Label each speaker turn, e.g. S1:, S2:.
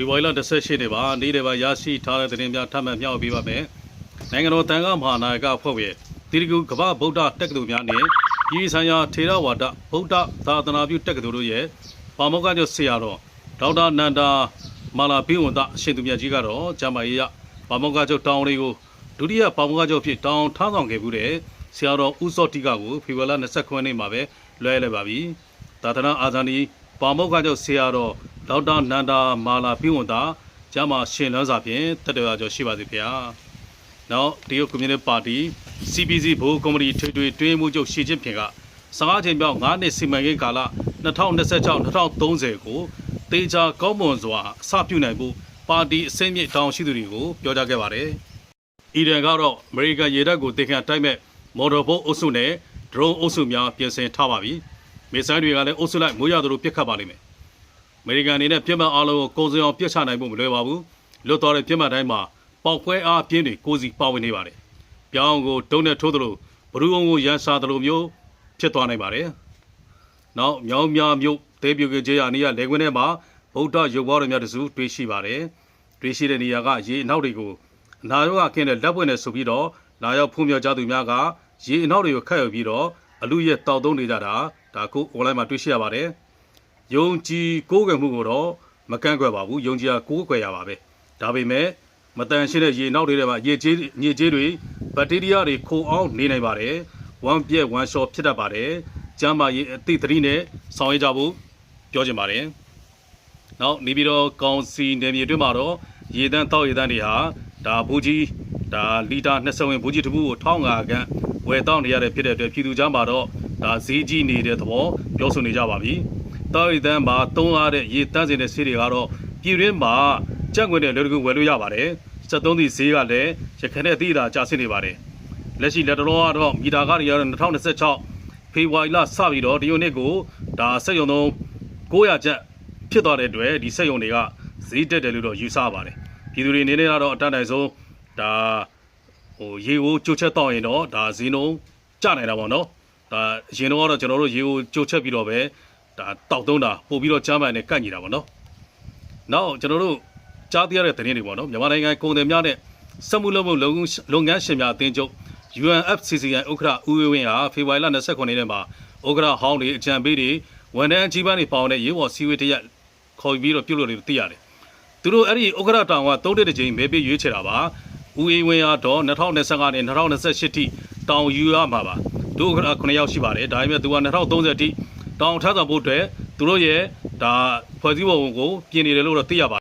S1: ဖေဖော်ဝါရီလ18ရက်နေ့မှာနေ့တွေပါရရှိထားတဲ့သတင်းများထပ်မံမျှဝေပေးပါမယ်။နိုင်ငံတော်တန်ခါမဟာနာယကအဖွဲ့ဝင်တိရဂုကမ္ဘာဗုဒ္ဓတက္ကသိုလ်များနဲ့ပြည်ဆိုင်ရာထေရဝါဒဗုဒ္ဓသာသနာပြုတက္ကသိုလ်တို့ရဲ့ပါမောက္ခချုပ်ဆရာတော်ဒေါက်တာနန္ဒာမာလာဘိဝန္တအရှင်သူမြတ်ကြီးကတော့ဂျမာရီရပါမောက္ခချုပ်တောင်းလေးကိုဒုတိယပါမောက္ခချုပ်ဖြစ်တောင်းထားဆောင်ခဲ့မှုတဲ့ဆရာတော်ဦးစောတိကကိုဖေဖော်ဝါရီလ29ရက်နေ့မှာပဲလွှဲလိုက်ပါပြီ။သာသနာအာဇာနည်ပါမောက္ခချုပ်ဆရာတော်ဒေါက်တာနန္ဒာမာလာဘိဝန္တဂျမာရှင်လန်းစာဖြင့်တက်တော်ကျော်ရှိပါစေခင်ဗျာ။နောက်တရုတ်ကွန်မြူနစ်ပါတီ CPC ဘိုးကော်မတီထွေထွေတွင်းမှုချုပ်ရှီကျင်းဖြင်က15ချိန်မြောက်9နှစ်စီမံကိန်းကာလ2026-2030ကိုတေချာကောင်းမွန်စွာအစပြုနိုင်ဖို့ပါတီအစိမ့်မြင့်တောင်းရှိသူတွေကိုပြောကြားခဲ့ပါတယ်။အီရန်ကတော့အမေရိကန်ရေတပ်ကိုတင်ခန့်တိုက်မဲ့မော်တော်ဘုတ်အုပ်စုနဲ့ဒရုန်းအုပ်စုများပြင်ဆင်ထားပါပြီ။မစ်ဆိုင်းတွေကလည်းအုပ်စုလိုက်မိုးရသလိုပစ်ခတ်ပါလိမ့်မယ်။အမေရိကန်အနေနဲ့ပြစ်မှတ်အားလုံးကိုကိုယ်စံအောင်ပြစ်ချနိုင်ဖို့မလွယ်ပါဘူး။လွတ်တော်တဲ့ပြစ်မှတ်တိုင်းမှာပေါက်ကွဲအားပြင်းတွေကိုစီပါဝင်နေပါတယ်။ပြောင်းကိုဒုံနဲ့ထိုးသလိုဘရူးအောင်ကိုရန်ရှာသလိုမျိုးဖြစ်သွားနိုင်ပါတယ်။နောက်မြောင်းများမြို့တဲပြိုကကျေးရအနီးရလေကွင်းထဲမှာဗုဒ္ဓရုပ်ပွားတော်များတစုတွေ့ရှိပါတယ်။တွေ့ရှိတဲ့နေရာကရေအနောက်တွေကိုအနာရောဂါကင်းတဲ့လက်ပွင့်နဲ့ဆိုပြီးတော့လာရောက်ဖုံးမြော်ကြသူများကရေအနောက်တွေကိုခတ်ယူပြီးတော့အလူရဲ့တောက်သုံးနေကြတာဒါကိုအွန်လိုင်းမှာတွေ့ရှိရပါတယ်။ယုံကြည်ကိုးကွယ်မှုကိုတော့မကန့်ကွက်ပါဘူး။ယုံကြည်ကိုးကွယ်ရပါပဲ။ဒါပေမဲ့မတန်ရှင်းတဲ့ရေအနောက်တွေထဲမှာရေကြေးညစ်ကြေးတွေဘက်တီးရီးယားတွေခိုအောင်နေနိုင်ပါတယ်။ဝမ်းပြက်ဝမ်းလျှောဖြစ်တတ်ပါတယ်။ကျန်းမာရေးအသိသတိနဲ့ဆောင်ရွက်ကြဖို့ပြောချင်ပါတယ်။နောက်နေပြီးတော့ကောင်စီနယ်မြေတွင်းမှာတော့ရေတန်းတောက်ရေတန်းတွေဟာဒါဘူးကြီးဒါလီတာ20ဝင်ဘူးကြီးတစ်ခုကို1500ခန့်ဝယ်တောက်နေရတဲ့ဖြစ်တဲ့အတွက်ပြည်သူကြားမှာတော့ဒါဈေးကြီးနေတဲ့သဘောပြောဆိုနေကြပါပြီ။တောက်ရေတန်းမှာသုံးရတဲ့ရေတန်းစင်တဲ့ဆေးတွေကတော့ပြည်တွင်းမှာကြက်ွက်တဲ့လွယ်တကူဝယ်လို့ရပါတယ်။73သီးဈေးကလည်းရခိုင်နဲ့အသီးအတာကျဆင်းနေပါတယ်။လက်ရှိလက်တော်ကတော့မီတာကားတွေကတော့2026ဖေဖော်ဝါရီလစပြီးတော့ဒီယိုနစ်ကိုဒါစက်ရုံသုံး900ကျပ်ဖြစ်သွားတဲ့အတွက်ဒီစက်ရုံတွေကဈေးတက်တယ်လို့တော့ယူဆပါတယ်။ပြည်သူတွေအနေနဲ့ကတော့အတတ်နိုင်ဆုံးဒါရေကိုကြိုချက်တောက်ရင်တော့ဒါဈေးနှုန်းကျနိုင်တာပေါ့နော်။ဒါအရင်တော့ကျွန်တော်တို့ရေကိုကြိုချက်ပြီးတော့ပဲဒါတောက်သုံးတာပို့ပြီးတော့ချမ်းပန်နဲ့ကန့်ညီတာပေါ့နော်။နောက်ကျွန်တော်တို့ကြားသိရတဲ့သတင်းတွေပေါ့နော်မြန်မာနိုင်ငံကုန်သည်များနဲ့စက်မှုလုပ်ငန်းရှင်များအသင်းချုပ် UNFCCI ဥက္ကဋ္ဌဦးဝင်းဝင်းဟာဖေဖော်ဝါရီလ29ရက်နေ့မှာဥက္ကဋ္ဌဟောင်းတွေအကြံပေးတွေဝန်ထမ်းအကြီးပိုင်းတွေပေါင်းတဲ့ရေဝေါ်စည်းဝေးတရက်ခေါ်ပြီးတော့ပြုလုပ်လို့သိရတယ်။သူတို့အဲ့ဒီဥက္ကဋ္ဌတောင်က3တစ်ကြိမ်မဲပေးရွေးချယ်တာပါ။ဦးဝင်းဝင်းကတော့2025နဲ့2028ထိတောင်ယူရမှာပါ။တို့ဥက္ကဋ္ဌ9ယောက်ရှိပါတယ်။ဒါပေမဲ့သူက2030ထိတောင်ထမ်းဆောင်ဖို့အတွက်သူတို့ရဲ့ဒါဖွဲ့စည်းပုံကိုပြင်နေတယ်လို့တော့သိရပါတယ်